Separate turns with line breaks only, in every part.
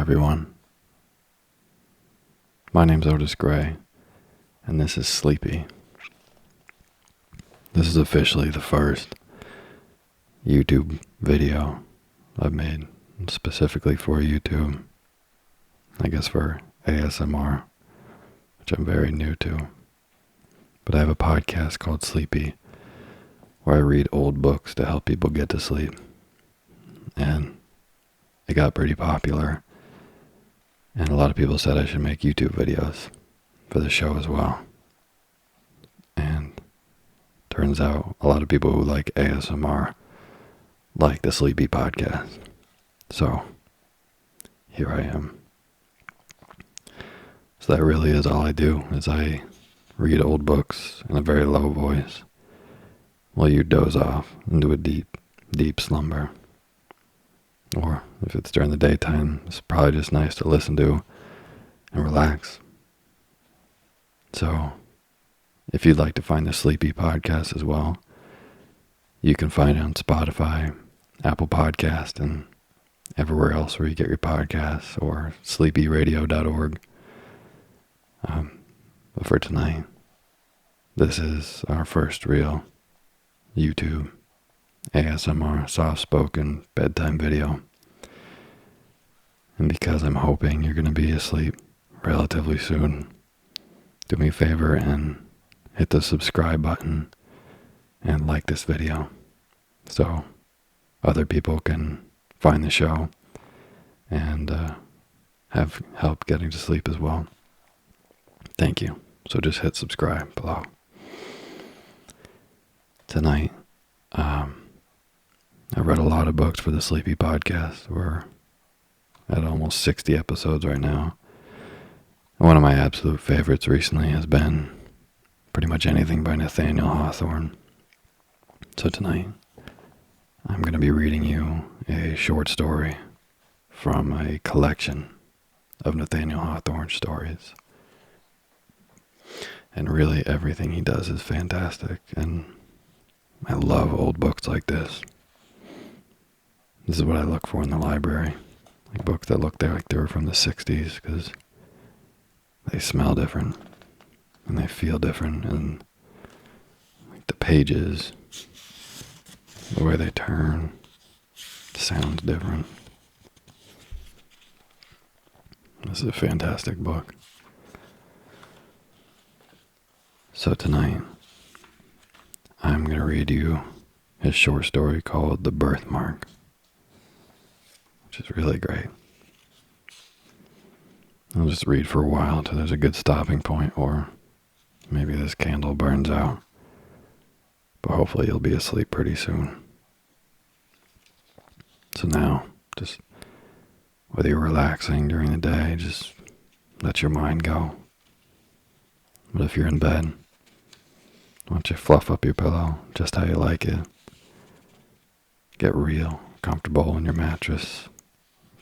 everyone. My name's Otis Gray, and this is Sleepy. This is officially the first YouTube video I've made specifically for YouTube. I guess for ASMR, which I'm very new to. But I have a podcast called Sleepy, where I read old books to help people get to sleep. And it got pretty popular. And a lot of people said I should make YouTube videos for the show as well. And turns out a lot of people who like ASMR like the Sleepy podcast. So here I am. So that really is all I do, is I read old books in a very low voice while you doze off into a deep, deep slumber. Or if it's during the daytime, it's probably just nice to listen to and relax. So, if you'd like to find the Sleepy podcast as well, you can find it on Spotify, Apple Podcast, and everywhere else where you get your podcasts, or sleepyradio.org. But for tonight, this is our first real YouTube ASMR soft-spoken bedtime video. And because I'm hoping you're going to be asleep relatively soon, do me a favor and hit the subscribe button and like this video so other people can find the show and have help getting to sleep as well. Thank you. So just hit subscribe below. Tonight, I read a lot of books for the Sleepy podcast. We're at almost 60 episodes right now. And one of my absolute favorites recently has been pretty much anything by Nathanial Hawthorne. So tonight, I'm going to be reading you a short story from a collection of Nathanial Hawthorne stories. And really everything he does is fantastic, and I love old books like this. This is what I look for in the library. Like books that look like they were from the 60s, because they smell different and they feel different, and like the pages, the way they turn, sounds different. This is a fantastic book. So tonight, I'm going to read you his short story called The Birthmark, which is really great. I'll just read for a while until there's a good stopping point, or maybe this candle burns out. But hopefully you'll be asleep pretty soon. So now, just whether you're relaxing during the day, just let your mind go. But if you're in bed, why don't you fluff up your pillow just how you like it. Get real comfortable in your mattress.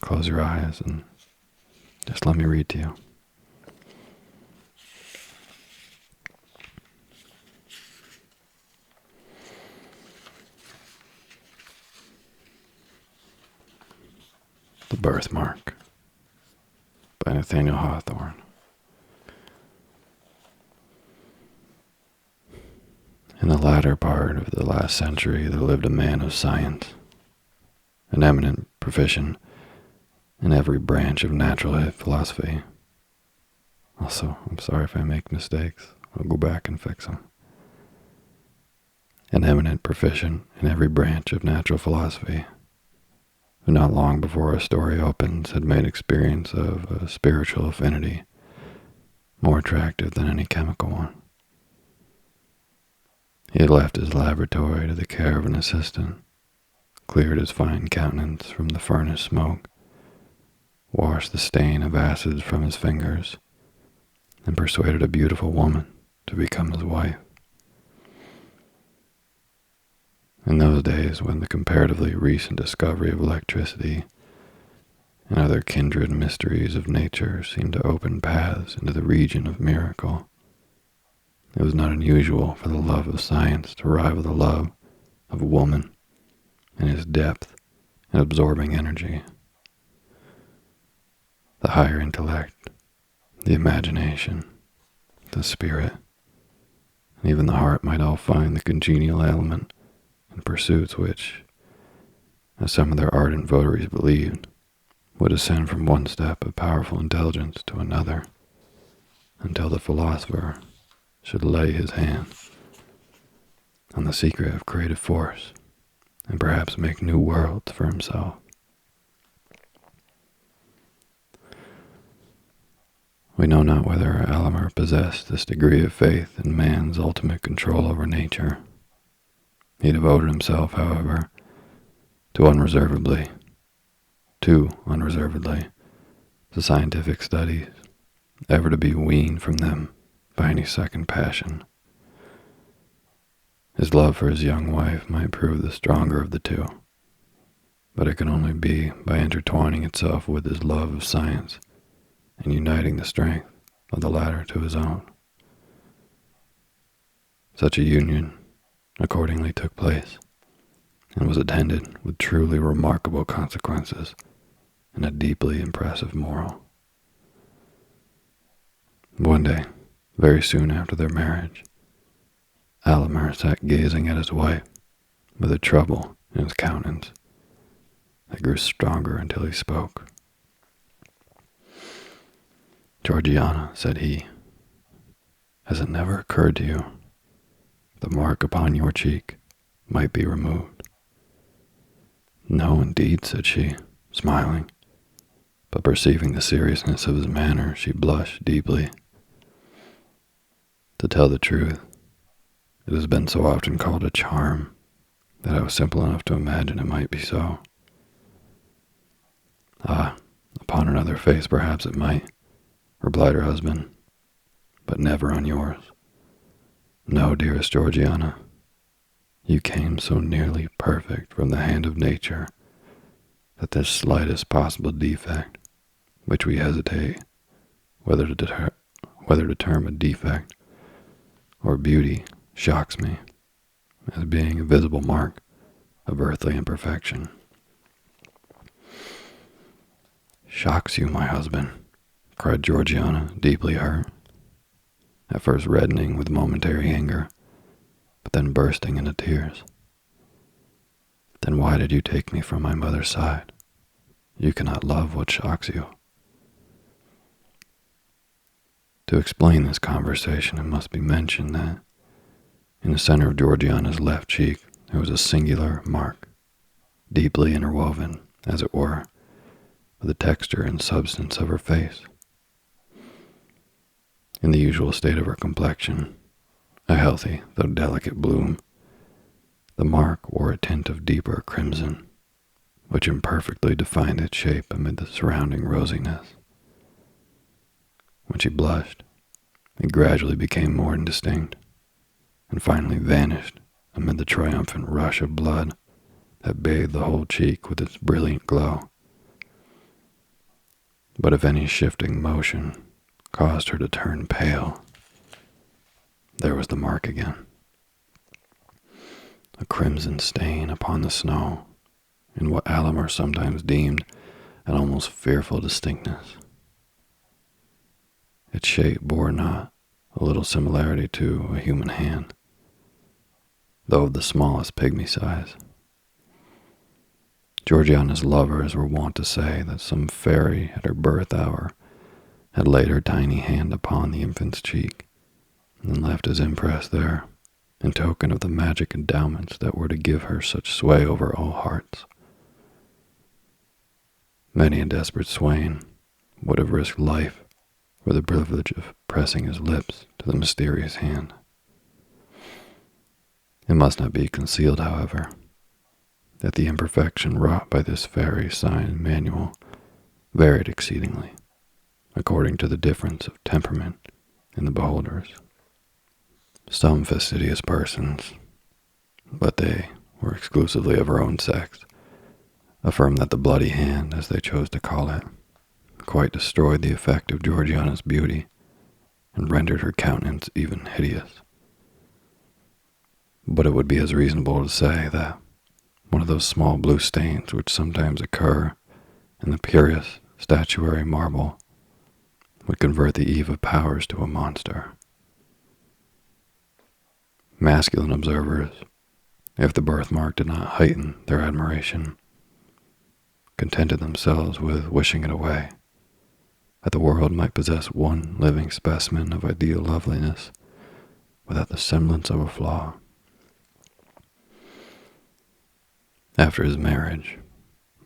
Close your eyes and just let me read to you. The Birthmark by Nathanial Hawthorne. In the latter part of the last century, there lived a man of science, an eminent proficient in every branch of natural philosophy. Also, I'm sorry if I make mistakes. I'll go back and fix them. An eminent proficient in every branch of natural philosophy, who not long before our story opens had made experience of a spiritual affinity more attractive than any chemical one. He had left his laboratory to the care of an assistant, cleared his fine countenance from the furnace smoke, washed the stain of acids from his fingers, and persuaded a beautiful woman to become his wife. In those days, when the comparatively recent discovery of electricity and other kindred mysteries of nature seemed to open paths into the region of miracle, it was not unusual for the love of science to rival the love of woman in its depth and absorbing energy. the higher intellect, the imagination, the spirit, and even the heart might all find the congenial element in pursuits which, as some of their ardent votaries believed, would ascend from one step of powerful intelligence to another, until the philosopher should lay his hand on the secret of creative force and perhaps make new worlds for himself. We know not whether Almer possessed this degree of faith in man's ultimate control over nature. He devoted himself, however, too unreservedly, to scientific studies, ever to be weaned from them by any second passion. His love for his young wife might prove the stronger of the two, but it could only be by intertwining itself with his love of science and uniting the strength of the latter to his own. Such a union accordingly took place, and was attended with truly remarkable consequences and a deeply impressive moral. One day, very soon after their marriage, Almer sat gazing at his wife with a trouble in his countenance that grew stronger until he spoke. "Georgiana," said he, "has it never occurred to you the mark upon your cheek might be removed?" "No, indeed," said she, smiling, but perceiving the seriousness of his manner, she blushed deeply. To tell the truth, it has been so often called a charm that I was simple enough to imagine it might be so. "Ah, upon another face perhaps it might," replied her husband, "but never on yours. No, dearest Georgiana, you came so nearly perfect from the hand of nature that this slightest possible defect, which we hesitate whether to term a defect or beauty, shocks me, as being a visible mark of earthly imperfection." "Shocks you, my husband?" cried Georgiana, deeply hurt, at first reddening with momentary anger, but then bursting into tears. "Then why did you take me from my mother's side? You cannot love what shocks you." To explain this conversation, it must be mentioned that in the center of Georgiana's left cheek there was a singular mark, deeply interwoven, as it were, with the texture and substance of her face. In the usual state of her complexion, a healthy though delicate bloom, the mark wore a tint of deeper crimson, which imperfectly defined its shape amid the surrounding rosiness. When she blushed, it gradually became more indistinct, and finally vanished amid the triumphant rush of blood that bathed the whole cheek with its brilliant glow. But if any shifting motion caused her to turn pale, there was the mark again, a crimson stain upon the snow, in what Almer sometimes deemed an almost fearful distinctness. Its shape bore not a little similarity to a human hand, though of the smallest pygmy size. Georgiana's lovers were wont to say that some fairy at her birth hour had laid her tiny hand upon the infant's cheek and left his impress there, in token of the magic endowments that were to give her such sway over all hearts. Many a desperate swain would have risked life for the privilege of pressing his lips to the mysterious hand. It must not be concealed, however, that the imperfection wrought by this fairy sign manual varied exceedingly, according to the difference of temperament in the beholders. Some fastidious persons, but they were exclusively of her own sex, affirmed that the bloody hand, as they chose to call it, quite destroyed the effect of Georgiana's beauty and rendered her countenance even hideous. But it would be as reasonable to say that one of those small blue stains which sometimes occur in the purest statuary marble would convert the Eve of Powers to a monster. Masculine observers, if the birthmark did not heighten their admiration, contented themselves with wishing it away, that the world might possess one living specimen of ideal loveliness without the semblance of a flaw. After his marriage,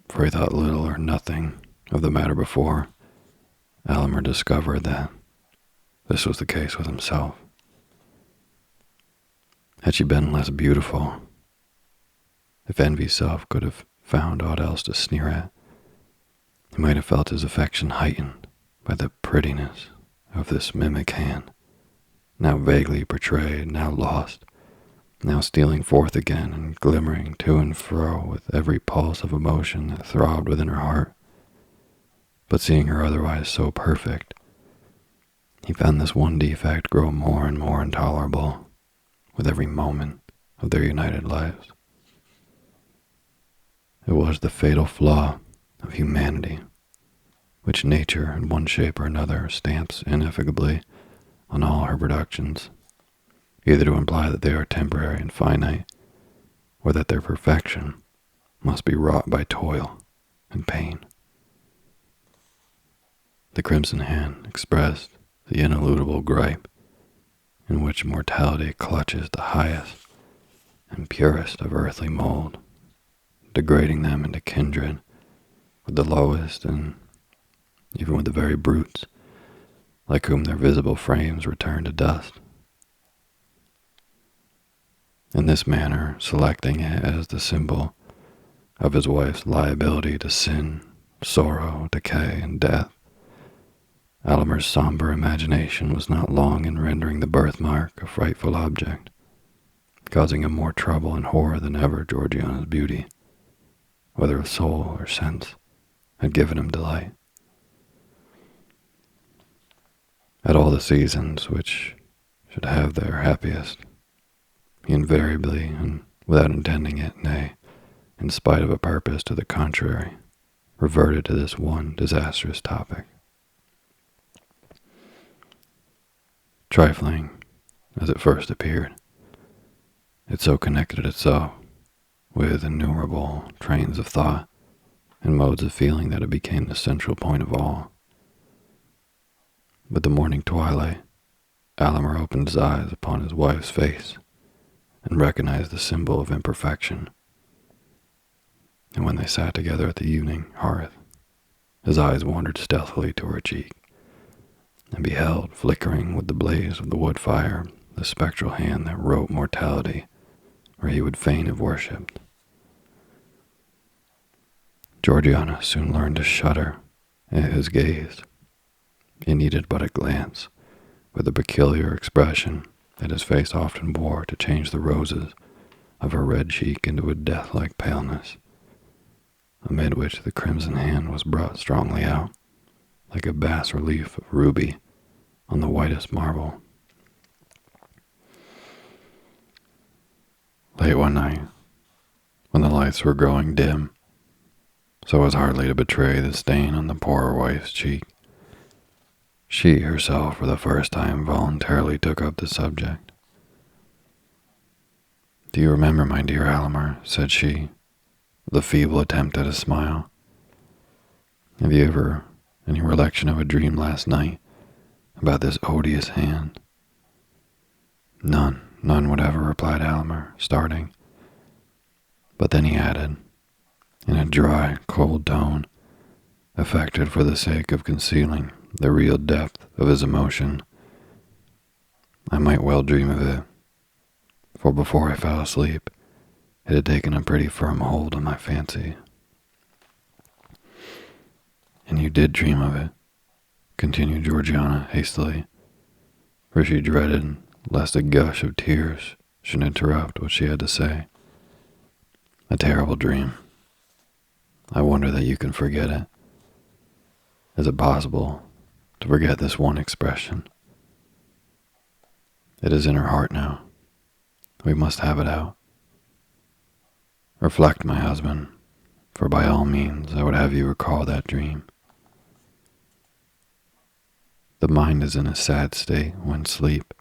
for he thought little or nothing of the matter before, Alimer discovered that this was the case with himself. Had she been less beautiful, if envy's self could have found aught else to sneer at, he might have felt his affection heightened by the prettiness of this mimic hand, now vaguely portrayed, now lost, now stealing forth again and glimmering to and fro with every pulse of emotion that throbbed within her heart. But seeing her otherwise so perfect, he found this one defect grow more and more intolerable with every moment of their united lives. It was the fatal flaw of humanity, which nature in one shape or another stamps ineffably on all her productions, either to imply that they are temporary and finite, or that their perfection must be wrought by toil and pain. The crimson hand expressed the ineludible gripe in which mortality clutches the highest and purest of earthly mold, degrading them into kindred with the lowest and even with the very brutes, like whom their visible frames return to dust. In this manner, selecting it as the symbol of his wife's liability to sin, sorrow, decay, and death, Alimer's somber imagination was not long in rendering the birthmark a frightful object, causing him more trouble and horror than ever Georgiana's beauty, whether of soul or sense, had given him delight. At all the seasons which should have their happiest, he invariably, and without intending it, nay, in spite of a purpose to the contrary, reverted to this one disastrous topic. Trifling as it first appeared, it so connected itself with innumerable trains of thought and modes of feeling that it became the central point of all. With the morning twilight, Alimer opened his eyes upon his wife's face and recognized the symbol of imperfection. And when they sat together at the evening hearth, his eyes wandered stealthily to her cheek, and beheld, flickering with the blaze of the wood fire, the spectral hand that wrote mortality where he would fain have worshipped. Georgiana soon learned to shudder at his gaze. It needed but a glance, with the peculiar expression that his face often wore, to change the roses of her red cheek into a death-like paleness, amid which the crimson hand was brought strongly out, like a bas-relief of ruby on the whitest marble. Late one night, when the lights were growing dim, so as hardly to betray the stain on the poor wife's cheek, she herself for the first time voluntarily took up the subject. "Do you remember, my dear Alimer," said she, with a feeble attempt at a smile, "have you ever any recollection of a dream last night about this odious hand?" None whatever," replied Alimer, starting. But then he added, in a dry, cold tone, affected for the sake of concealing the real depth of his emotion, "I might well dream of it, for before I fell asleep, it had taken a pretty firm hold on my fancy." "And you did dream of it?" continued Georgiana hastily, for she dreaded lest a gush of tears should interrupt what she had to say. "A terrible dream. I wonder that you can forget it. Is it possible to forget this one expression? It is in her heart now. We must have it out. Reflect, my husband, for by all means I would have you recall that dream. The mind is in a sad state when sleep,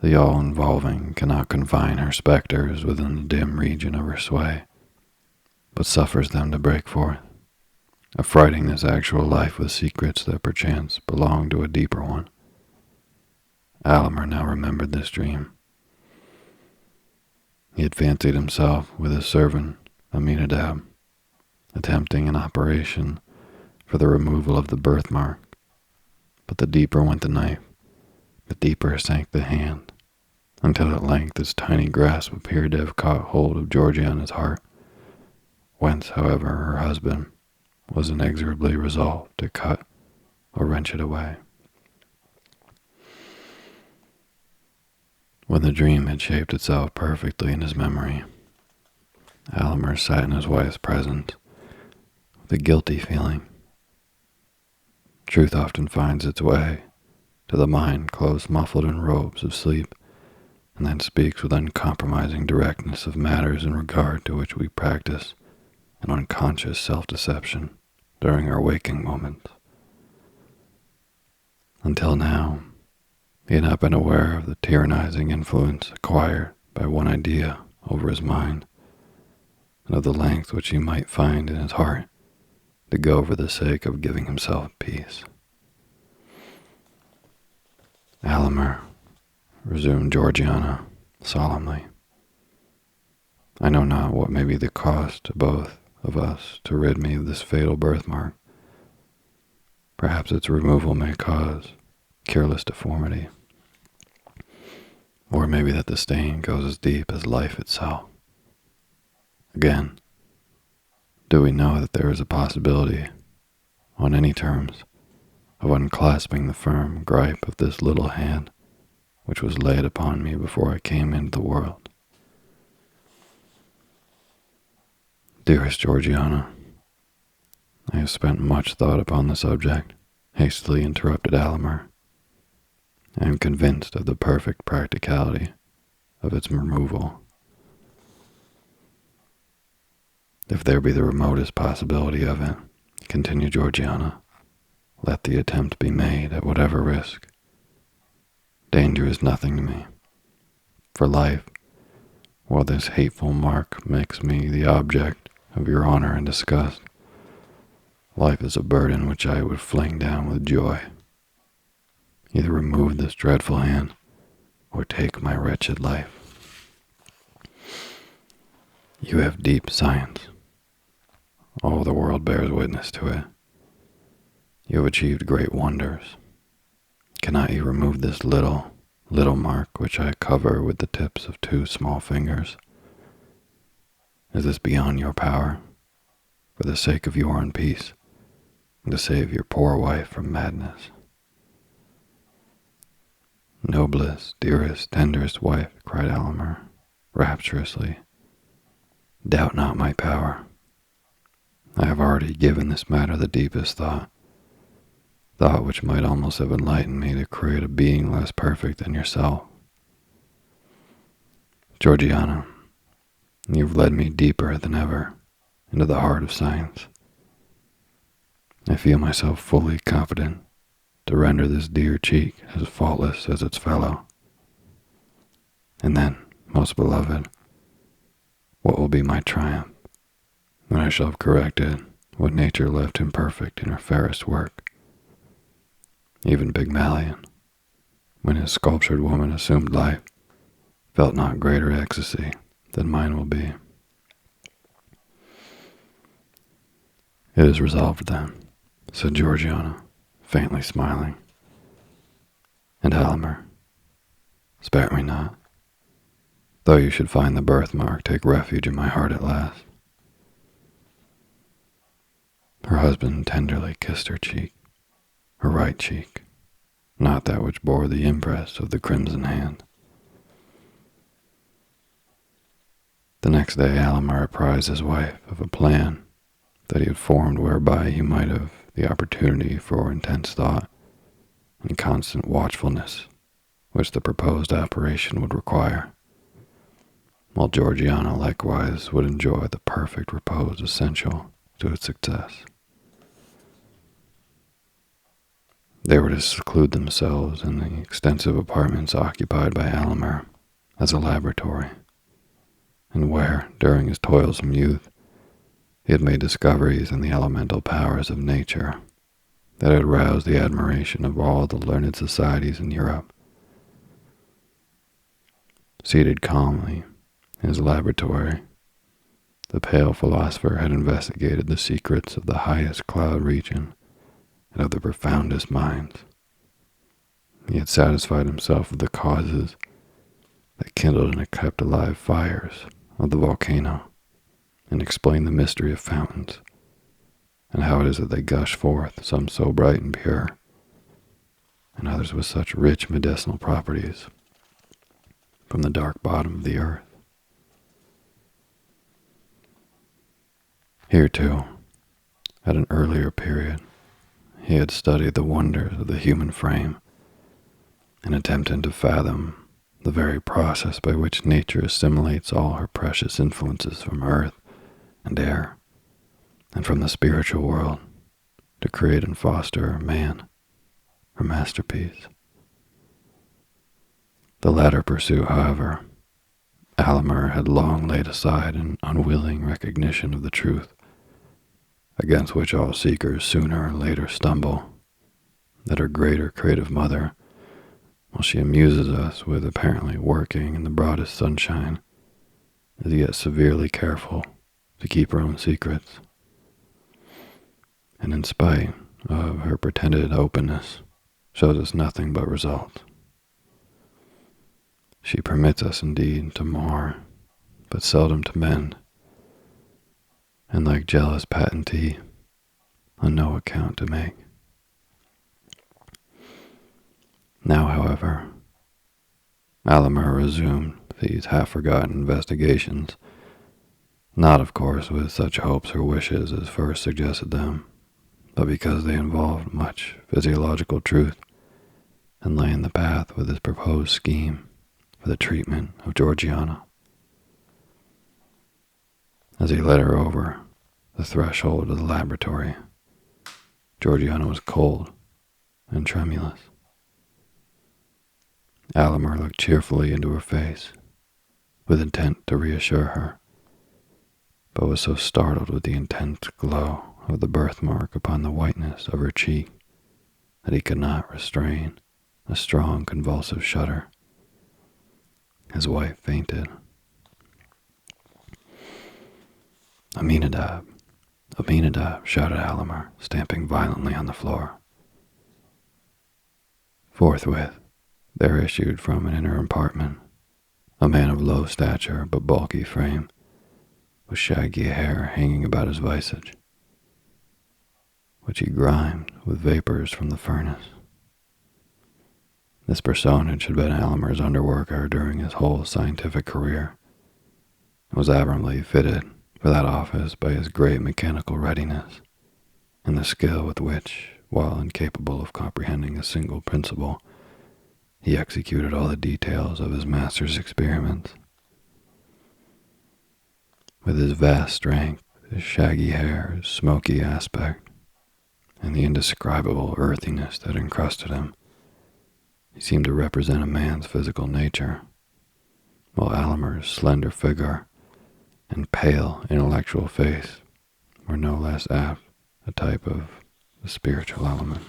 the all-involving, cannot confine her specters within the dim region of her sway, but suffers them to break forth, affrighting this actual life with secrets that perchance belong to a deeper one. Alimer now remembered this dream. He had fancied himself with his servant, Aminadab, attempting an operation for the removal of the birthmark, but the deeper went the knife, the deeper sank the hand, until at length its tiny grasp appeared to have caught hold of Georgiana's heart, whence, however, her husband was inexorably resolved to cut or wrench it away. When the dream had shaped itself perfectly in his memory, Alimer sat in his wife's presence with a guilty feeling. Truth often finds its way to the mind close muffled in robes of sleep, and then speaks with uncompromising directness of matters in regard to which we practice an unconscious self-deception during our waking moments. Until now, he had not been aware of the tyrannizing influence acquired by one idea over his mind, and of the length which he might find in his heart to go for the sake of giving himself peace. Alimer, resumed Georgiana solemnly, I know not what may be the cost to both of us to rid me of this fatal birthmark. Perhaps its removal may cause cureless deformity, or it may be that the stain goes as deep as life itself. Again, do we know that there is a possibility, on any terms, of unclasping the firm gripe of this little hand which was laid upon me before I came into the world? Dearest Georgiana, I have spent much thought upon the subject, hastily interrupted Alimer. I am convinced of the perfect practicality of its removal. If there be the remotest possibility of it, continued Georgiana, let the attempt be made at whatever risk. Danger is nothing to me. For life, while this hateful mark makes me the object of your honor and disgust, life is a burden which I would fling down with joy. Either remove this dreadful hand, or take my wretched life. You have deep science. All the world bears witness to it. You have achieved great wonders. Cannot you remove this little mark which I cover with the tips of 2 small fingers? Is this beyond your power? For the sake of your own peace, and to save your poor wife from madness. Noblest, dearest, tenderest wife, cried Alimer, rapturously, doubt not my power. I have already given this matter the deepest thought which might almost have enlightened me to create a being less perfect than yourself. Georgiana, you've led me deeper than ever into the heart of science. I feel myself fully competent to render this dear cheek as faultless as its fellow. And then, most beloved, what will be my triumph when I shall have corrected what nature left imperfect in her fairest work? Even Pygmalion, when his sculptured woman assumed life, felt not greater ecstasy than mine will be. It is resolved then, said Georgiana, faintly smiling. And Alimer, spare me not, though you should find the birthmark take refuge in my heart at last. Her husband tenderly kissed her cheek, her right cheek, not that which bore the impress of the crimson hand. The next day Alimer apprised his wife of a plan that he had formed whereby he might have the opportunity for intense thought and constant watchfulness which the proposed operation would require, while Georgiana likewise would enjoy the perfect repose essential to its success. They were to seclude themselves in the extensive apartments occupied by Alimer as a laboratory, and where, during his toilsome youth, he had made discoveries in the elemental powers of nature that had roused the admiration of all the learned societies in Europe. Seated calmly in his laboratory, the pale philosopher had investigated the secrets of the highest cloud region and of the profoundest minds. He had satisfied himself with the causes that kindled and kept alive fires of the volcano, and explained the mystery of fountains, and how it is that they gush forth, some so bright and pure, and others with such rich medicinal properties, from the dark bottom of the earth. Here, too, at an earlier period, he had studied the wonders of the human frame, and attempted to fathom the very process by which nature assimilates all her precious influences from earth and air, and from the spiritual world, to create and foster man, her masterpiece. The latter pursuit, however, Alimer had long laid aside in unwilling recognition of the truth, against which all seekers sooner or later stumble, that her greater creative mother, while she amuses us with apparently working in the broadest sunshine, is yet severely careful to keep her own secrets, and in spite of her pretended openness, shows us nothing but results. She permits us indeed to mar, but seldom to mend, and like jealous patentee, on no account to make. Now, however, Alimer resumed these half-forgotten investigations, not, of course, with such hopes or wishes as first suggested them, but because they involved much physiological truth, and lay in the path with his proposed scheme for the treatment of Georgiana. As he led her over the threshold of the laboratory, Georgiana was cold and tremulous. Alimer looked cheerfully into her face, with intent to reassure her, but was so startled with the intense glow of the birthmark upon the whiteness of her cheek that he could not restrain a strong convulsive shudder. His wife fainted. "Aminadab! Aminadab!" shouted Alimer, stamping violently on the floor. Forthwith, there issued from an inner apartment a man of low stature but bulky frame, with shaggy hair hanging about his visage, which he grimed with vapors from the furnace. This personage had been Alimer's underworker during his whole scientific career, and was admirably fitted for that office by his great mechanical readiness, and the skill with which, while incapable of comprehending a single principle, he executed all the details of his master's experiments. With his vast strength, his shaggy hair, his smoky aspect, and the indescribable earthiness that encrusted him, he seemed to represent a man's physical nature, while Alimer's slender figure and pale, intellectual face were no less apt a type of the spiritual element.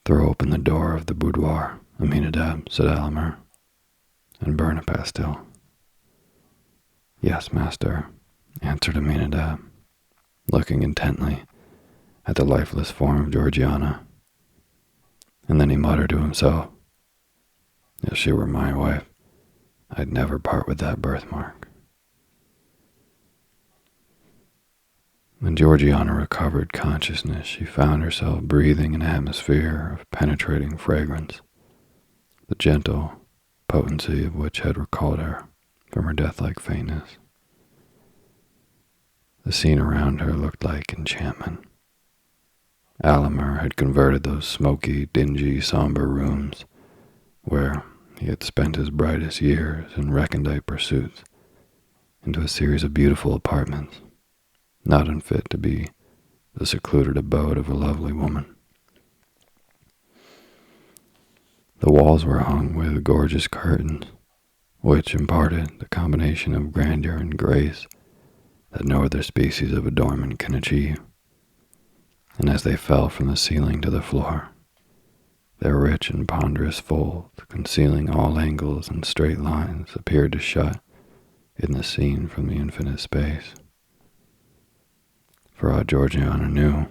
"Throw open the door of the boudoir, Aminadab," said Alimer, "and burn a pastille." "Yes, master," answered Aminadab, looking intently at the lifeless form of Georgiana, and then he muttered to himself, "If she were my wife, I'd never part with that birthmark." When Georgiana recovered consciousness, she found herself breathing an atmosphere of penetrating fragrance, the gentle potency of which had recalled her from her death-like faintness. The scene around her looked like enchantment. Alimer had converted those smoky, dingy, somber rooms, where he had spent his brightest years in recondite pursuits, into a series of beautiful apartments, not unfit to be the secluded abode of a lovely woman. The walls were hung with gorgeous curtains, which imparted the combination of grandeur and grace that no other species of adornment can achieve. And as they fell from the ceiling to the floor, their rich and ponderous folds, concealing all angles and straight lines, appeared to shut in the scene from the infinite space. For aught Georgiana knew,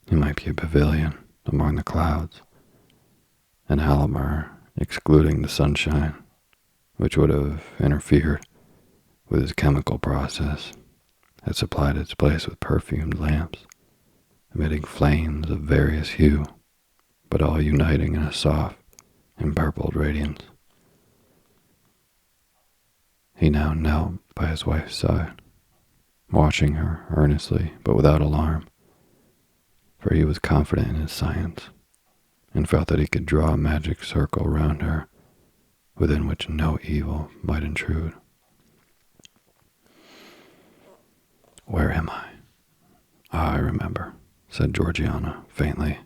it might be a pavilion among the clouds, an Alamar excluding the sunshine, which would have interfered with his chemical process, had supplied its place with perfumed lamps, emitting flames of various hue, but all uniting in a soft, empurpled radiance. He now knelt by his wife's side, watching her earnestly but without alarm, for he was confident in his science, and felt that he could draw a magic circle round her, within which no evil might intrude. "Where am I? I remember," said Georgiana faintly,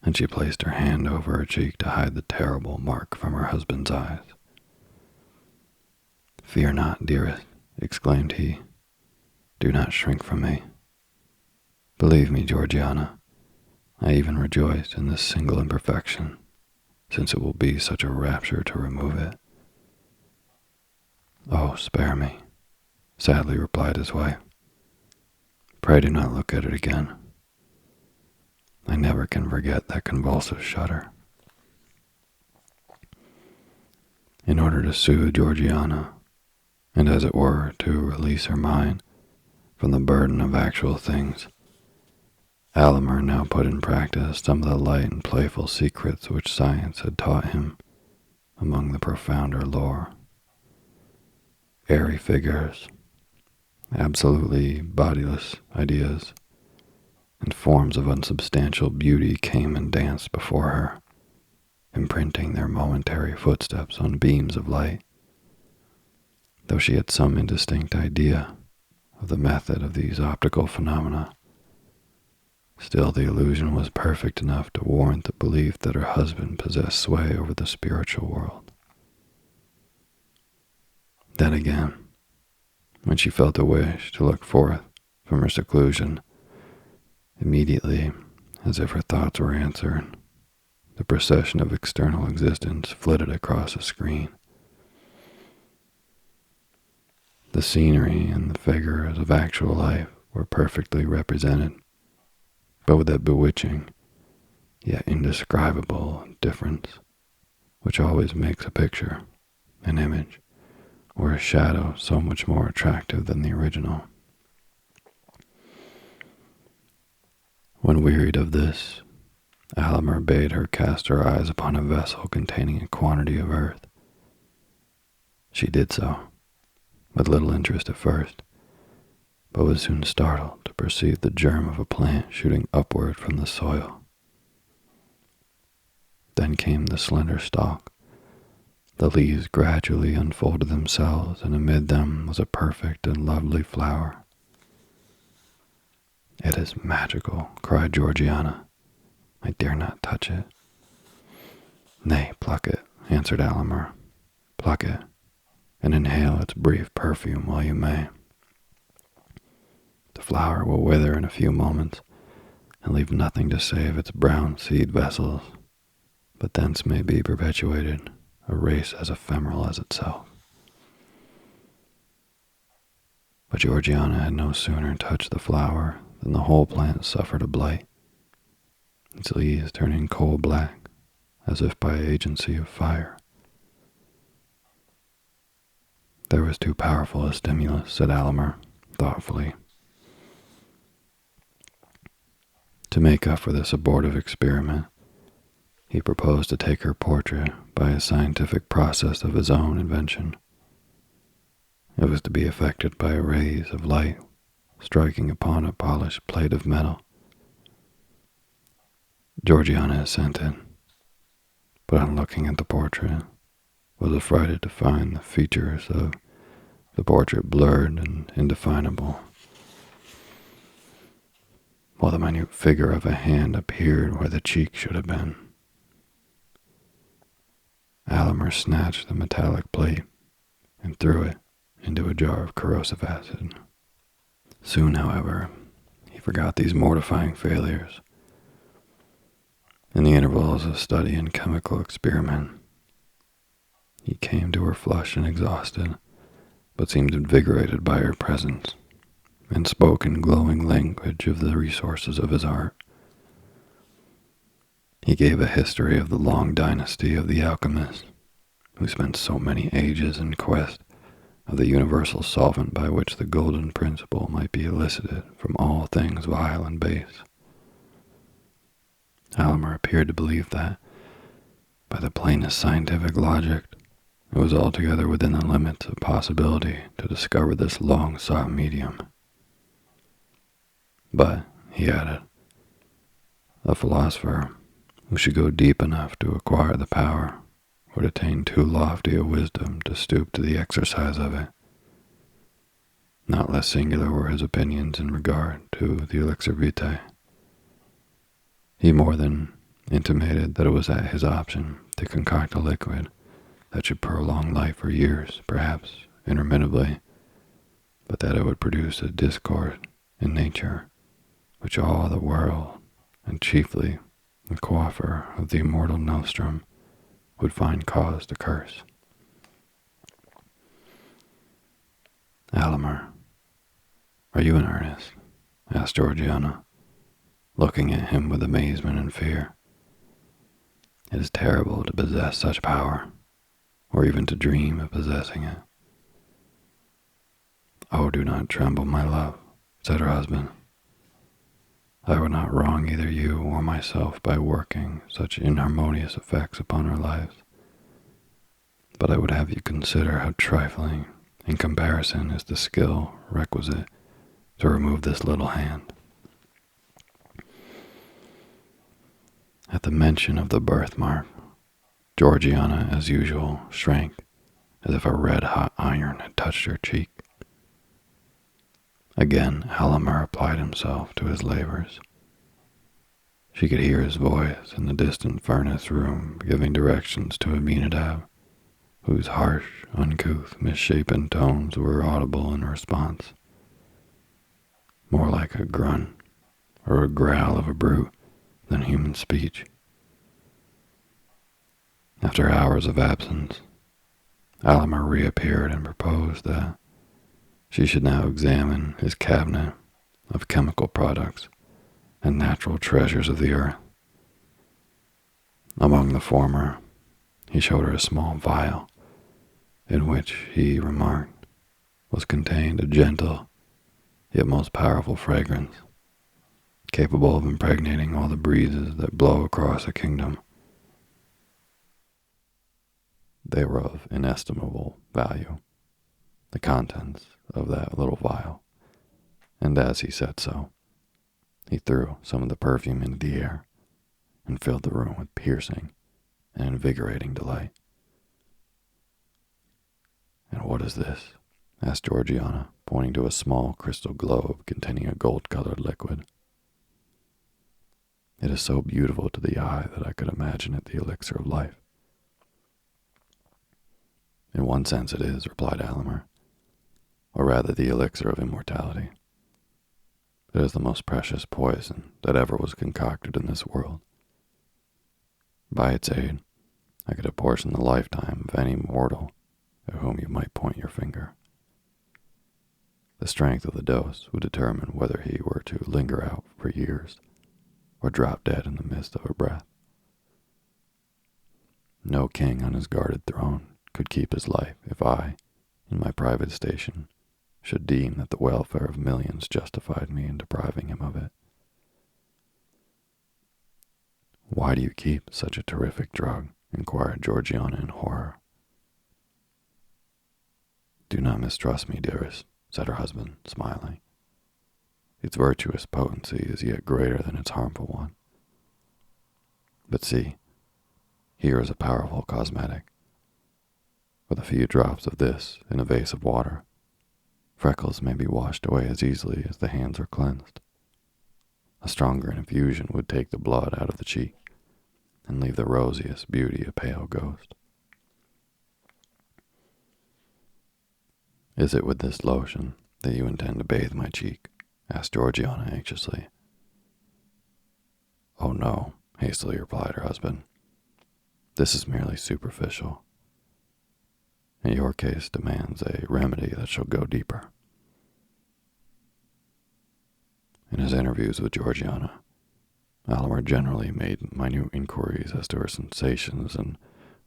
and she placed her hand over her cheek to hide the terrible mark from her husband's eyes. "Fear not, dearest," exclaimed he. "Do not shrink from me. Believe me, Georgiana, I even rejoice in this single imperfection, since it will be such a rapture to remove it." "Oh, spare me," sadly replied his wife. "Pray do not look at it again. I never can forget that convulsive shudder." In order to soothe Georgiana, and as it were to release her mind from the burden of actual things, Alamar now put in practice some of the light and playful secrets which science had taught him among the profounder lore. Airy figures, absolutely bodiless ideas, and forms of unsubstantial beauty came and danced before her, imprinting their momentary footsteps on beams of light. Though she had some indistinct idea of the method of these optical phenomena, still the illusion was perfect enough to warrant the belief that her husband possessed sway over the spiritual world. Then again, when she felt a wish to look forth from her seclusion, immediately, as if her thoughts were answered, the procession of external existence flitted across a screen. The scenery and the figures of actual life were perfectly represented, but with that bewitching, yet indescribable difference, which always makes a picture, an image, or a shadow so much more attractive than the original. When wearied of this, Alamar bade her cast her eyes upon a vessel containing a quantity of earth. She did so, with little interest at first, but was soon startled to perceive the germ of a plant shooting upward from the soil. Then came the slender stalk. The leaves gradually unfolded themselves, and amid them was a perfect and lovely flower. "It is magical," cried Georgiana. "I dare not touch it." "Nay, pluck it," answered Alamar. "Pluck it, and inhale its brief perfume while you may. The flower will wither in a few moments, and leave nothing to save its brown seed vessels, but thence may be perpetuated a race as ephemeral as itself." But Georgiana had no sooner touched the flower than the whole plant suffered a blight, its leaves turning coal-black, as if by agency of fire. "There was too powerful a stimulus," said Alamar, thoughtfully. To make up for this abortive experiment, he proposed to take her portrait by a scientific process of his own invention. It was to be effected by rays of light striking upon a polished plate of metal. Georgiana assented, but on looking at the portrait, was affrighted to find the features of the portrait blurred and indefinable. while the minute figure of a hand appeared where the cheek should have been. Alimer snatched the metallic plate and threw it into a jar of corrosive acid. Soon, however, he forgot these mortifying failures. In the intervals of study and chemical experiment, he came to her flushed and exhausted, but seemed invigorated by her presence, and spoke in glowing language of the resources of his art. He gave a history of the long dynasty of the alchemists, who spent so many ages in quest of the universal solvent by which the golden principle might be elicited from all things vile and base. Alimer appeared to believe that, by the plainest scientific logic, it was altogether within the limits of possibility to discover this long-sought medium. But, he added, a philosopher who should go deep enough to acquire the power would attain too lofty a wisdom to stoop to the exercise of it. Not less singular were his opinions in regard to the elixir vitae. He more than intimated that it was at his option to concoct a liquid that should prolong life for years, perhaps interminably, but that it would produce a discord in nature which all the world, and chiefly the coiffure of the immortal Nostrum, would find cause to curse. Alimer, are you in earnest? Asked Georgiana, looking at him with amazement and fear. It is terrible to possess such power, or even to dream of possessing it. Oh, do not tremble, my love, said her husband. I would not wrong either you or myself by working such inharmonious effects upon our lives, but I would have you consider how trifling in comparison is the skill requisite to remove this little hand. At the mention of the birthmark, Georgiana, as usual, shrank as if a red-hot iron had touched her cheek. Again, Alimer applied himself to his labors. She could hear his voice in the distant furnace room giving directions to Aminadab, whose harsh, uncouth, misshapen tones were audible in response, more like a grunt or a growl of a brute than human speech. After hours of absence, Alimer reappeared and proposed that she should now examine his cabinet of chemical products and natural treasures of the earth. Among the former, he showed her a small vial, in which, he remarked, was contained a gentle, yet most powerful fragrance, capable of impregnating all the breezes that blow across a kingdom. They were of inestimable value, the contents of that little vial, and as he said so, he threw some of the perfume into the air and filled the room with piercing and invigorating delight. And what is this? Asked Georgiana, pointing to a small crystal globe containing a gold-colored liquid. It is so beautiful to the eye that I could imagine it the elixir of life. In one sense it is, replied Alimer, or rather the elixir of immortality. It is the most precious poison that ever was concocted in this world. By its aid, I could apportion the lifetime of any mortal at whom you might point your finger. The strength of the dose would determine whether he were to linger out for years or drop dead in the midst of a breath. No king on his guarded throne could keep his life if I, in my private station, should deem that the welfare of millions justified me in depriving him of it. Why do you keep such a terrific drug? Inquired Georgiana in horror. Do not mistrust me, dearest, said her husband, smiling. Its virtuous potency is yet greater than its harmful one. But see, here is a powerful cosmetic. With a few drops of this in a vase of water, freckles may be washed away as easily as the hands are cleansed. A stronger infusion would take the blood out of the cheek and leave the rosiest beauty a pale ghost. "Is it with this lotion that you intend to bathe my cheek?" asked Georgiana anxiously. "Oh no," hastily replied her husband. "This is merely superficial. And your case demands a remedy that shall go deeper." In his interviews with Georgiana, Alomar generally made minute inquiries as to her sensations and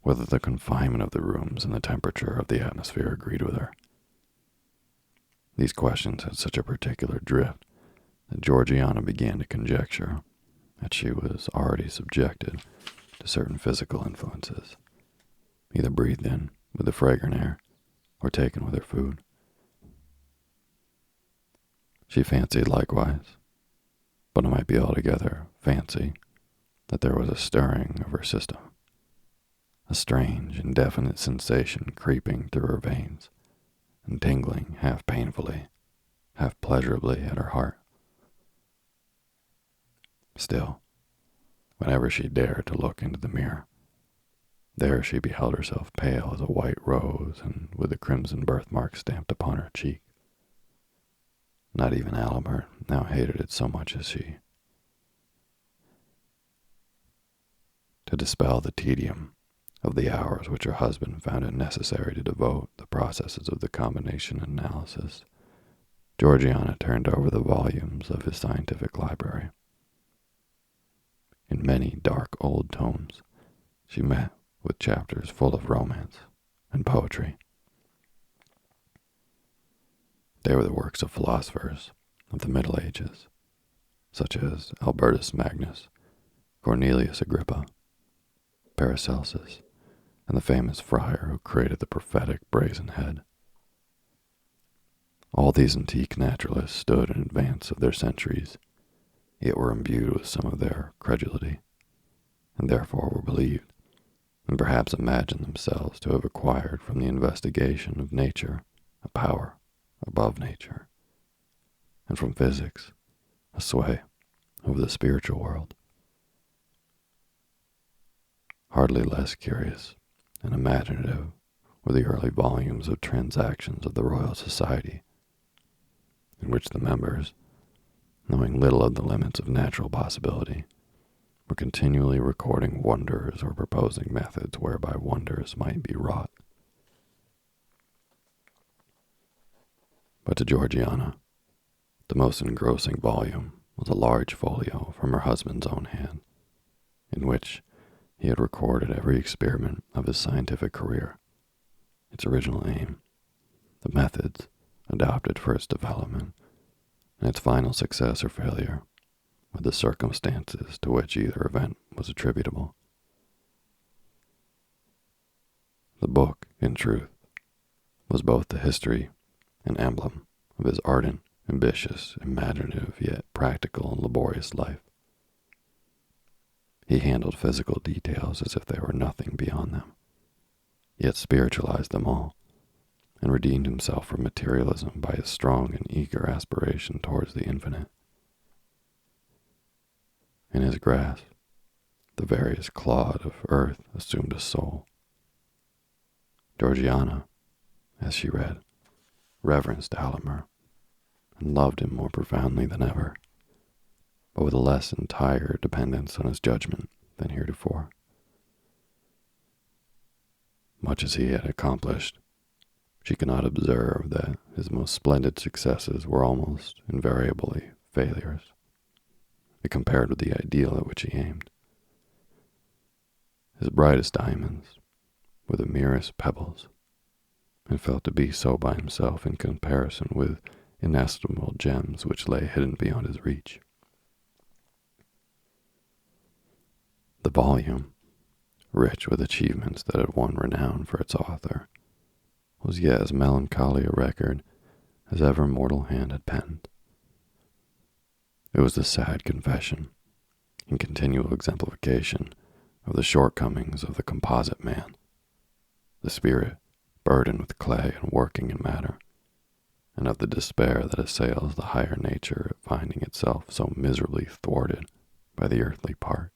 whether the confinement of the rooms and the temperature of the atmosphere agreed with her. These questions had such a particular drift that Georgiana began to conjecture that she was already subjected to certain physical influences, either breathed in with the fragrant air or taken with her food. She fancied likewise, but it might be altogether fancy, that there was a stirring of her system, a strange, indefinite sensation creeping through her veins and tingling half painfully, half pleasurably at her heart. Still, whenever she dared to look into the mirror, there she beheld herself pale as a white rose and with the crimson birthmark stamped upon her cheek. Not even Alomar now hated it so much as she. To dispel the tedium of the hours which her husband found it necessary to devote the processes of the combination analysis, Georgiana turned over the volumes of his scientific library. In many dark old tomes, she met with chapters full of romance and poetry. They were the works of philosophers of the Middle Ages, such as Albertus Magnus, Cornelius Agrippa, Paracelsus, and the famous friar who created the prophetic brazen head. All these antique naturalists stood in advance of their centuries, yet were imbued with some of their credulity, and therefore were believed, and perhaps imagined themselves to have acquired from the investigation of nature a power above nature, and from physics a sway over the spiritual world. Hardly less curious and imaginative were the early volumes of Transactions of the Royal Society, in which the members, knowing little of the limits of natural possibility, were continually recording wonders or proposing methods whereby wonders might be wrought. But to Georgiana, the most engrossing volume was a large folio from her husband's own hand, in which he had recorded every experiment of his scientific career, its original aim, the methods adopted for its development, and its final success or failure, with the circumstances to which either event was attributable. The book, in truth, was both the history and emblem of his ardent, ambitious, imaginative, yet practical and laborious life. He handled physical details as if they were nothing beyond them, yet spiritualized them all, and redeemed himself from materialism by his strong and eager aspiration towards the infinite. In his grasp, the veriest clod of earth assumed a soul. Georgiana, as she read, reverenced Alomar, and loved him more profoundly than ever, but with a less entire dependence on his judgment than heretofore. Much as he had accomplished, she could not observe that his most splendid successes were almost invariably failures, compared with the ideal at which he aimed. His brightest diamonds were the merest pebbles, and felt to be so by himself in comparison with inestimable gems which lay hidden beyond his reach. The volume, rich with achievements that had won renown for its author, was yet as melancholy a record as ever mortal hand had penned. It was the sad confession and continual exemplification of the shortcomings of the composite man, the spirit burdened with clay and working in matter, and of the despair that assails the higher nature at finding itself so miserably thwarted by the earthly part.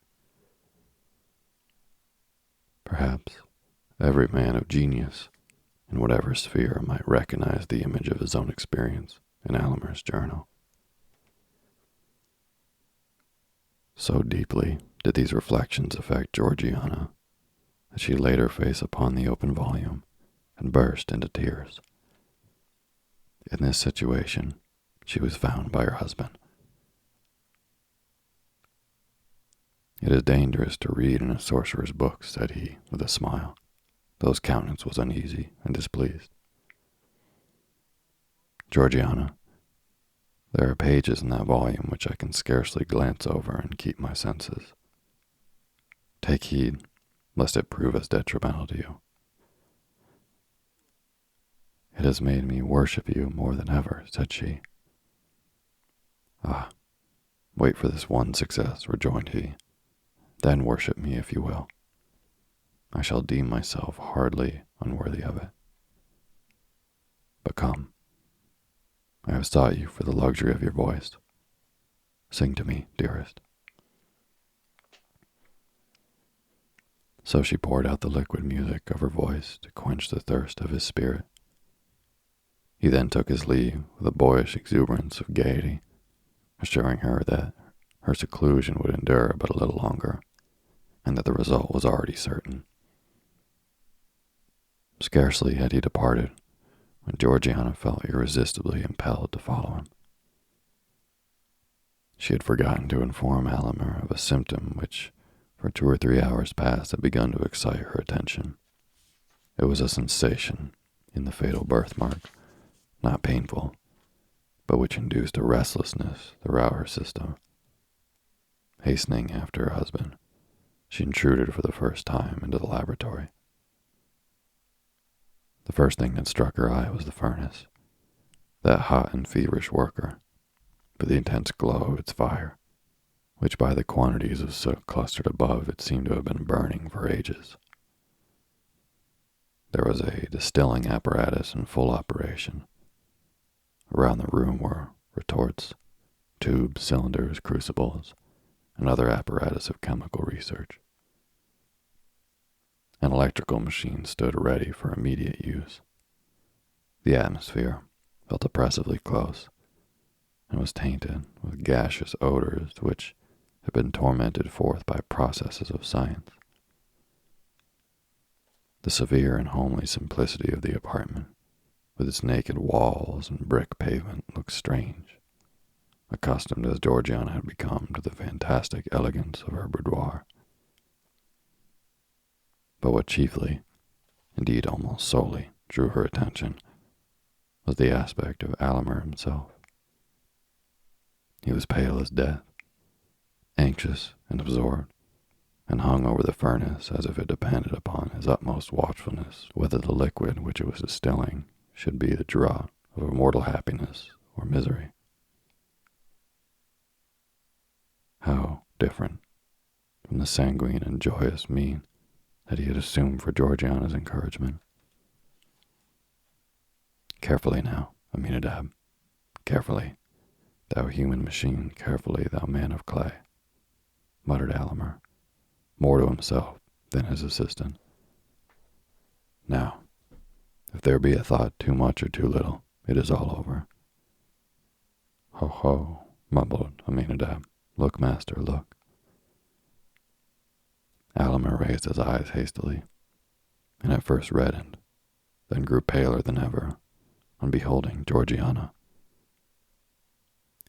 Perhaps every man of genius in whatever sphere might recognize the image of his own experience in Alamer's journal. So deeply did these reflections affect Georgiana that she laid her face upon the open volume and burst into tears. In this situation, she was found by her husband. "It is dangerous to read in a sorcerer's book," said he, with a smile, though his countenance was uneasy and displeased. "Georgiana, there are pages in that volume which I can scarcely glance over and keep my senses. Take heed, lest it prove as detrimental to you. It has made me worship you more than ever," said she. "Ah, wait for this one success," rejoined he. "Then worship me if you will. I shall deem myself hardly unworthy of it. But come, I have sought you for the luxury of your voice. Sing to me, dearest." So she poured out the liquid music of her voice to quench the thirst of his spirit. He then took his leave with a boyish exuberance of gaiety, assuring her that her seclusion would endure but a little longer, and that the result was already certain. Scarcely had he departed when Georgiana felt irresistibly impelled to follow him. She had forgotten to inform Alamer of a symptom which, for 2 or 3 hours past, had begun to excite her attention. It was a sensation in the fatal birthmark, not painful, but which induced a restlessness throughout her system. Hastening after her husband, she intruded for the first time into the laboratory. The first thing that struck her eye was the furnace, that hot and feverish worker, but the intense glow of its fire, which by the quantities of soot clustered above it seemed to have been burning for ages. There was a distilling apparatus in full operation. Around the room were retorts, tubes, cylinders, crucibles, and other apparatus of chemical research. An electrical machine stood ready for immediate use. The atmosphere felt oppressively close and was tainted with gaseous odors which had been tormented forth by processes of science. The severe and homely simplicity of the apartment, with its naked walls and brick pavement, looked strange, accustomed as Georgiana had become to the fantastic elegance of her boudoir. But what chiefly, indeed almost solely, drew her attention was the aspect of Alamer himself. He was pale as death, anxious and absorbed, and hung over the furnace as if it depended upon his utmost watchfulness whether the liquid which it was distilling should be the draught of immortal happiness or misery. How different from the sanguine and joyous mien that he had assumed for Georgiana's encouragement. "Carefully now, Aminadab, carefully, thou human machine, carefully, thou man of clay," muttered Alamer, more to himself than his assistant. "Now, if there be a thought too much or too little, it is all over." "Ho, ho," mumbled Aminadab. "Look, master, look." Alamer raised his eyes hastily, and at first reddened, then grew paler than ever on beholding Georgiana.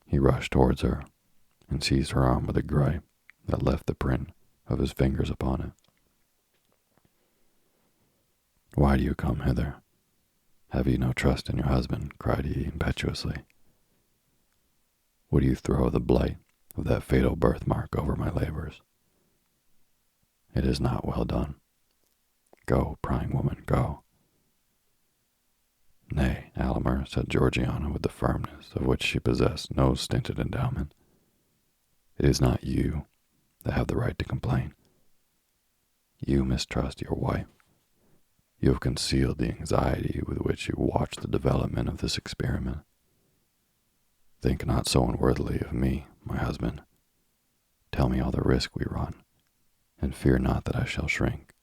He rushed towards her and seized her arm with a gripe that left the print of his fingers upon it. "Why do you come hither? Have you no trust in your husband?" cried he impetuously. "Would you throw the blight of that fatal birthmark over my labors? It is not well done. Go, prying woman, go." "Nay, Alamer," said Georgiana with the firmness of which she possessed no stinted endowment. "It is not you that have the right to complain. You mistrust your wife. You have concealed the anxiety with which you watch the development of this experiment. Think not so unworthily of me, my husband. Tell me all the risk we run, and fear not that I shall shrink,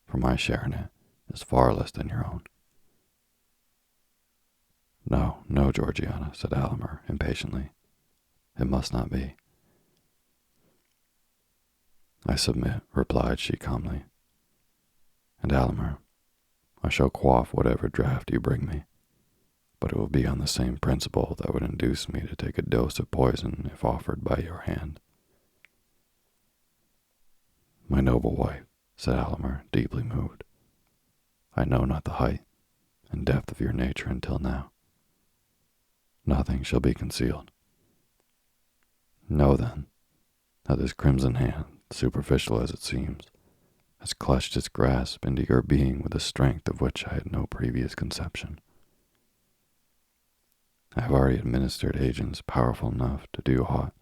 for my share in it is far less than your own. No, no, Georgiana, said Alimer impatiently. It must not be. I submit, replied she calmly. And Alimer, I shall quaff whatever draught you bring me, but it will be on the same principle that would induce me to take a dose of poison if offered by your hand. My noble wife, said Alimer, deeply moved, I know not the height and depth of your nature until now. Nothing shall be concealed. Know, then, that this crimson hand, superficial as it seems, has clutched its grasp into your being with a strength of which I had no previous conception. I have already administered agents powerful enough to do aught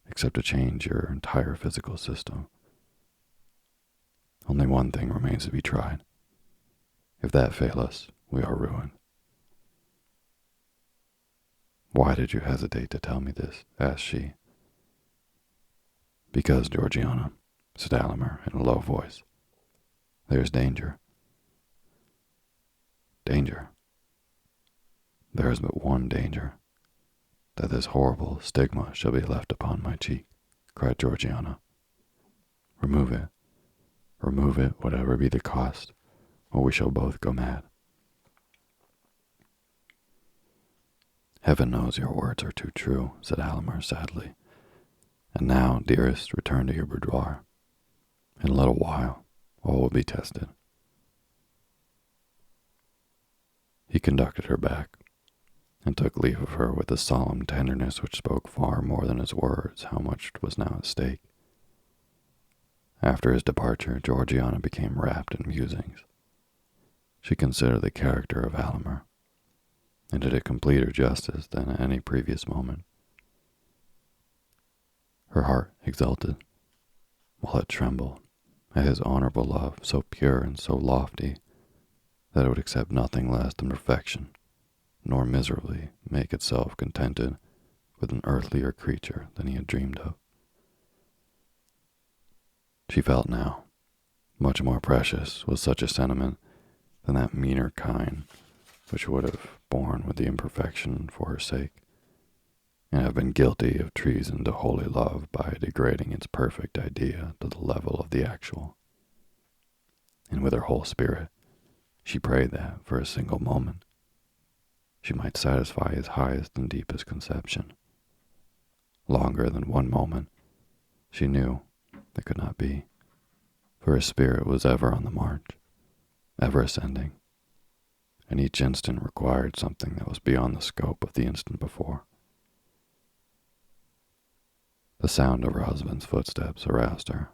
except to change your entire physical system. Only one thing remains to be tried. If that fail us, we are ruined. Why did you hesitate to tell me this? Asked she. Because, Georgiana, said Alimer in a low voice, there is danger. Danger? There is but one danger, that this horrible stigma shall be left upon my cheek, cried Georgiana. Remove it, whatever be the cost, or we shall both go mad. Heaven knows your words are too true, said Alimer sadly. And now, dearest, return to your boudoir. In a little while, all will be tested. He conducted her back, and took leave of her with a solemn tenderness which spoke far more than his words how much was now at stake. After his departure, Georgiana became wrapped in musings. She considered the character of Alimer, and did it completer justice than at any previous moment. Her heart exulted, while it trembled, at his honorable love, so pure and so lofty, that it would accept nothing less than perfection, nor miserably make itself contented with an earthlier creature than he had dreamed of. She felt now, much more precious was such a sentiment than that meaner kind which would have borne with the imperfection for her sake, and have been guilty of treason to holy love by degrading its perfect idea to the level of the actual. And with her whole spirit, she prayed that, for a single moment, she might satisfy his highest and deepest conception. Longer than one moment, she knew it could not be, for his spirit was ever on the march, ever ascending, and each instant required something that was beyond the scope of the instant before. The sound of her husband's footsteps aroused her.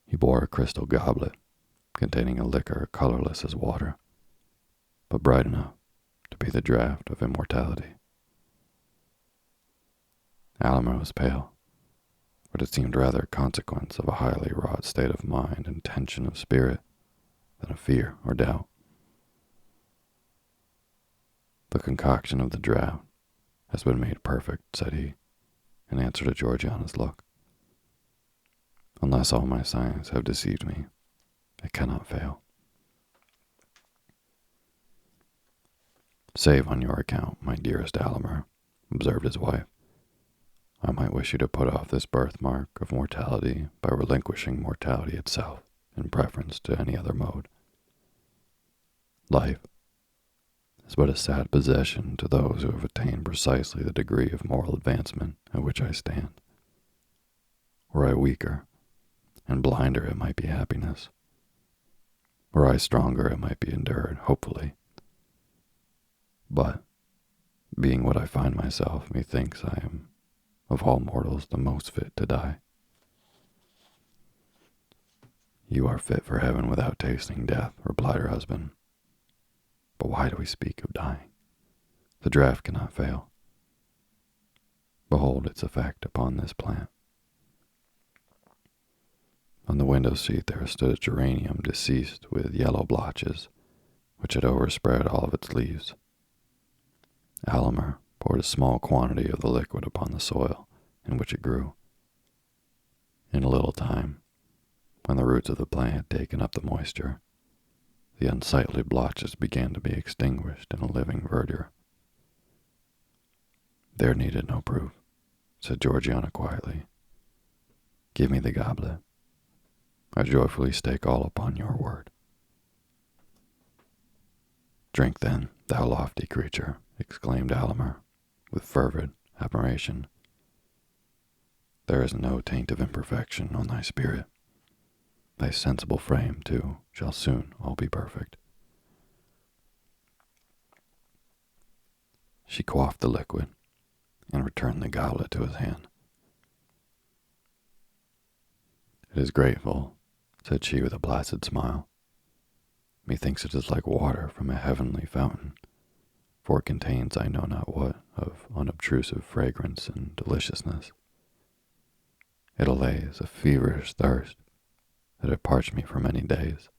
He bore a crystal goblet containing a liquor colorless as water, but bright enough to be the draught of immortality. Alimer was pale, but it seemed rather a consequence of a highly wrought state of mind and tension of spirit than of fear or doubt. The concoction of the draught has been made perfect, said he, in answer to Georgiana's look. Unless all my signs have deceived me, it cannot fail. Save on your account, my dearest Alimer, observed his wife. I might wish you to put off this birthmark of mortality by relinquishing mortality itself in preference to any other mode. Life is but a sad possession to those who have attained precisely the degree of moral advancement at which I stand. Were I weaker and blinder, it might be happiness. Were I stronger, it might be endured, hopefully. But, being what I find myself, methinks I am, of all mortals, the most fit to die. You are fit for heaven without tasting death, replied her husband. But why do we speak of dying? The draught cannot fail. Behold its effect upon this plant. On the window seat there stood a geranium deceased with yellow blotches, which had overspread all of its leaves. Alimer poured a small quantity of the liquid upon the soil in which it grew. In a little time, when the roots of the plant had taken up the moisture, the unsightly blotches began to be extinguished in a living verdure. "There needed no proof," said Georgiana quietly. "Give me the goblet. I joyfully stake all upon your word." "Drink then, thou lofty creature," exclaimed Alimer, with fervid admiration. "There is no taint of imperfection on thy spirit. Thy sensible frame, too, shall soon all be perfect." She quaffed the liquid and returned the goblet to his hand. "It is grateful," said she with a placid smile. "Methinks it is like water from a heavenly fountain, for it contains I know not what of unobtrusive fragrance and deliciousness. It allays a feverish thirst that had parched me for many days.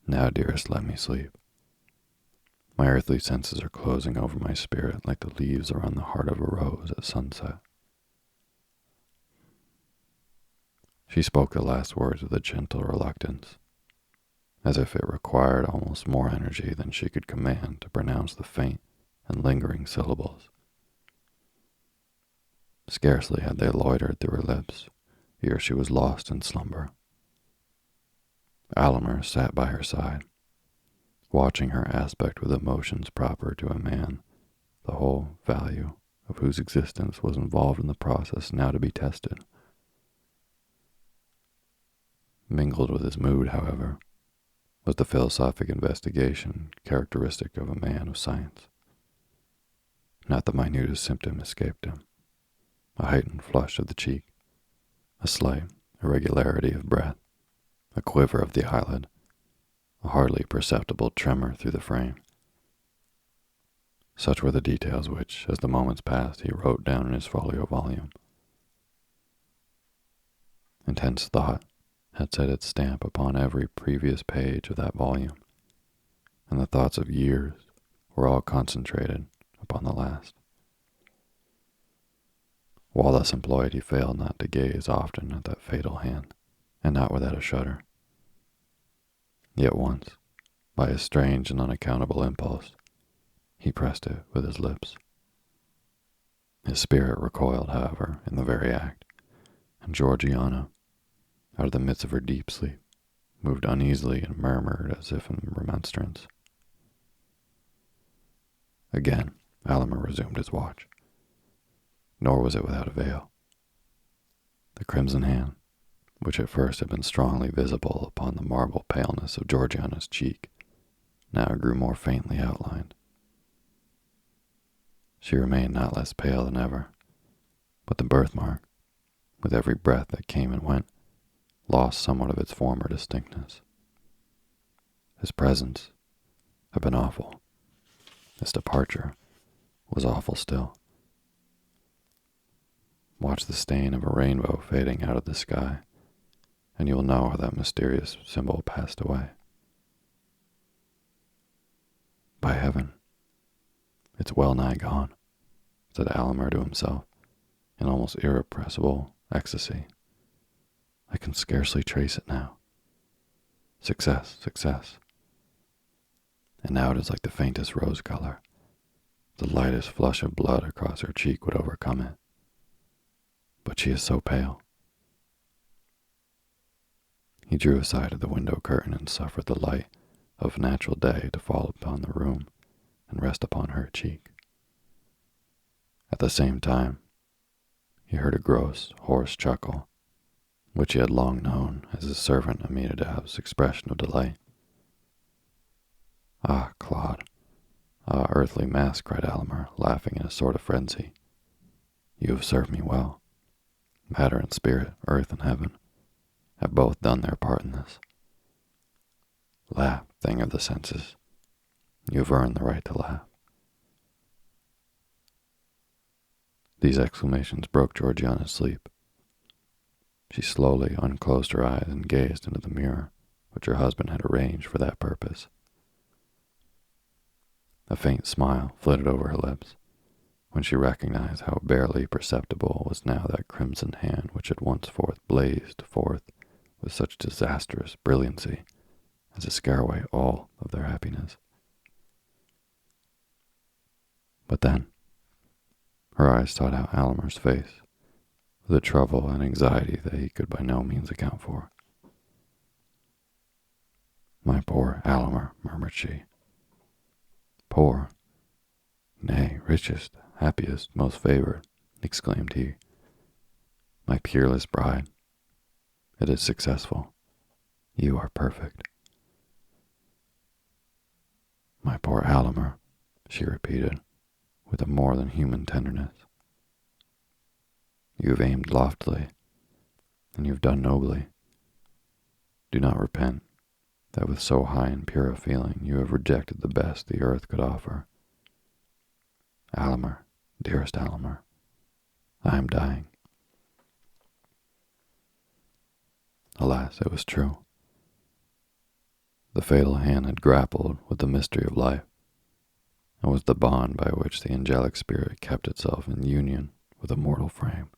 Now, dearest, let me sleep. My earthly senses are closing over my spirit like the leaves around the heart of a rose at sunset." She spoke the last words with a gentle reluctance, as if it required almost more energy than she could command to pronounce the faint and lingering syllables. Scarcely had they loitered through her lips ere she was lost in slumber. Alimer sat by her side, watching her aspect with emotions proper to a man, the whole value of whose existence was involved in the process now to be tested. Mingled with his mood, however, was the philosophic investigation characteristic of a man of science. Not the minutest symptom escaped him: a heightened flush of the cheek, a slight irregularity of breath, a quiver of the eyelid, a hardly perceptible tremor through the frame. Such were the details which, as the moments passed, he wrote down in his folio volume. Intense thought had set its stamp upon every previous page of that volume, and the thoughts of years were all concentrated upon the last. While thus employed, he failed not to gaze often at that fatal hand, and not without a shudder. Yet once, by a strange and unaccountable impulse, he pressed it with his lips. His spirit recoiled, however, in the very act, and Georgiana, out of the midst of her deep sleep, moved uneasily and murmured as if in remonstrance. Again, Alimer resumed his watch, nor was it without avail. The crimson hand, which at first had been strongly visible upon the marble paleness of Georgiana's cheek, now grew more faintly outlined. She remained not less pale than ever, but the birthmark, with every breath that came and went, lost somewhat of its former distinctness. His presence had been awful. His departure was awful still. Watch the stain of a rainbow fading out of the sky, and you will know how that mysterious symbol passed away. "By heaven, it's well nigh gone," said Alimer to himself, in almost irrepressible ecstasy. "I can scarcely trace it now. Success, success. And now it is like the faintest rose color. The lightest flush of blood across her cheek would overcome it. But she is so pale." He drew aside the window curtain and suffered the light of natural day to fall upon the room and rest upon her cheek. At the same time, he heard a gross, hoarse chuckle, which he had long known as his servant Aminadab's expression of delight. "Ah, Claude! Ah, earthly mask!" cried Alimer, laughing in a sort of frenzy. "You have served me well. Matter and spirit, earth and heaven, have both done their part in this. Laugh, thing of the senses. You have earned the right to laugh." These exclamations broke Georgiana's sleep. She slowly unclosed her eyes and gazed into the mirror, which her husband had arranged for that purpose. A faint smile flitted over her lips when she recognized how barely perceptible was now that crimson hand which had once blazed forth with such disastrous brilliancy as to scare away all of their happiness. But then, her eyes sought out Alamer's face with a trouble and anxiety that he could by no means account for. "My poor Alamer," murmured she. "Poor? Nay, richest, happiest, most favored," exclaimed he. "My peerless bride. It is successful. You are perfect." "My poor Alamer," she repeated, with a more than human tenderness. "You have aimed loftily, and you have done nobly. Do not repent that with so high and pure a feeling you have rejected the best the earth could offer. Alamer, dearest Alamer, I am dying." Alas, it was true. The fatal hand had grappled with the mystery of life, and was the bond by which the angelic spirit kept itself in union with a mortal frame.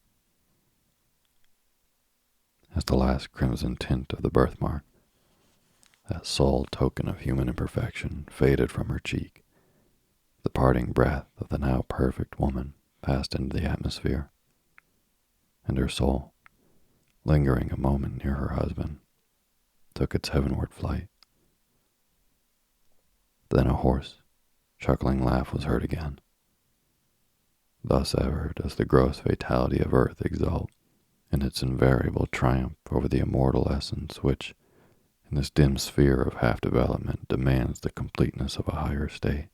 As the last crimson tint of the birthmark, that sole token of human imperfection, faded from her cheek, the parting breath of the now perfect woman passed into the atmosphere, and her soul, lingering a moment near her husband, took its heavenward flight. Then a hoarse, chuckling laugh was heard again. Thus ever does the gross fatality of earth exult in its invariable triumph over the immortal essence which, in this dim sphere of half-development, demands the completeness of a higher state.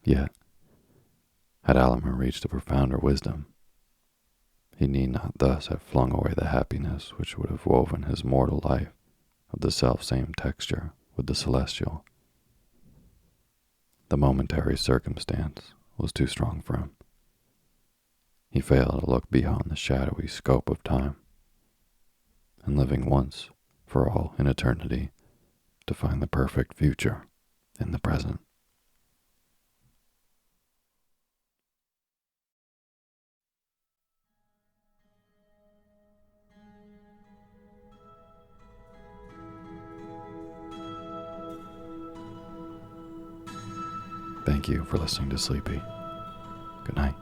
Yet, had Alamer reached a profounder wisdom, he need not thus have flung away the happiness which would have woven his mortal life of the self-same texture with the celestial. The momentary circumstance was too strong for him. He failed to look beyond the shadowy scope of time, and living once for all in eternity, to find the perfect future in the present. Thank you for listening to Sleepy. Good night.